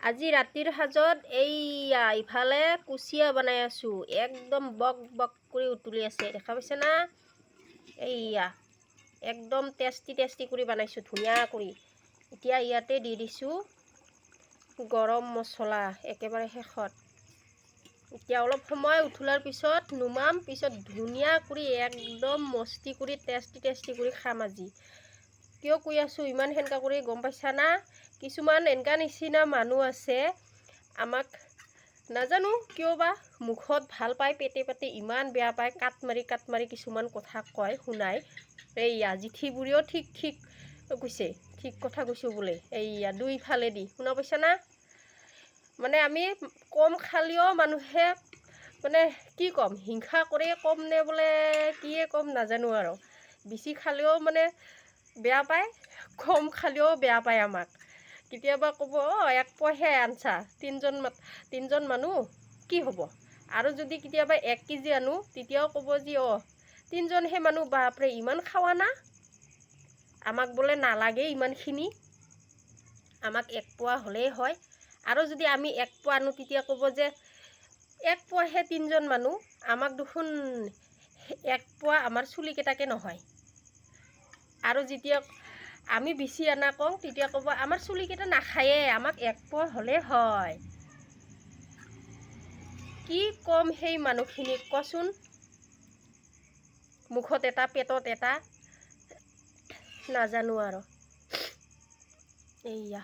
আজি ৰাতিৰ সাজত এইয়া ইফালে কুচিয়া বনাই আছোঁ। একদম বক বক কৰি উতলি আছে, দেখা পাইছে না? এইয়া একদম টেষ্টি কৰি বনাইছোঁ, ধুনীয়া কৰি। এতিয়া ইয়াতে দি দিছোঁ গৰম মছলা একেবাৰে শেষত। এতিয়া অলপ সময় উতলাৰ পিছত নুমাম, পিছত ধুনীয়া কৰি একদম মস্তি কৰি টেষ্টি কৰি খাম আজি। কিয় কৈ আছোঁ ইমান সেনেকা কৰি, গম পাইছা না? কিছুমান এনেকা নিচিনা মানুহ আছে, আমাক নাজানো কিয় বা মুখত ভাল পায়, পেটে ইমান বেয়া পায়, কাট মাৰি কিছুমান কথা কয় শুনাই। এইয়া জিঠি বুঢ়ীও ঠিক কৈছে, ঠিক কথা কৈছোঁ বোলে। এইয়া দুইফালেদি শুনা পাইছা না? মানে আমি কম খালেও মানুহে মানে কি ক'ম, হিংসা কৰে ক'ম নে বোলে কিয়ে ক'ম নাজানো আৰু। বেছি খালেও মানে বেয়া পায়, কম খালেও বেয়া পায় আমাক। কেতিয়াবা ক'ব এক পোৱাহে আনছা, তিনজন মানুহ কি হ'ব। আৰু যদি কেতিয়াবা 1 কেজি আনো তেতিয়াও ক'ব যে তিনজনহে মানুহ, বাপৰে ইমান খাৱা না, আমাক বোলে নালাগে ইমানখিনি, আমাক 1 পোৱা হ'লেই হয়। আৰু যদি আমি 1 পোৱা আনো তেতিয়া ক'ব যে 1 পোৱাহে তিনজন মানুহ, আমাক দেখোন 1 পোৱা আমাৰ চুলিকেইটাকে নহয়। আৰু যেতিয়া আমি বেছি আনা কওঁ তেতিয়া ক'ব আমাৰ চুলিকেইটা নাখায়ে, আমাক 1 পোৱা হ'লে হয়। কি কম সেই মানুহখিনিক কচোন? মুখত এটা পেটত এটা, নাজানো আৰু। এইয়া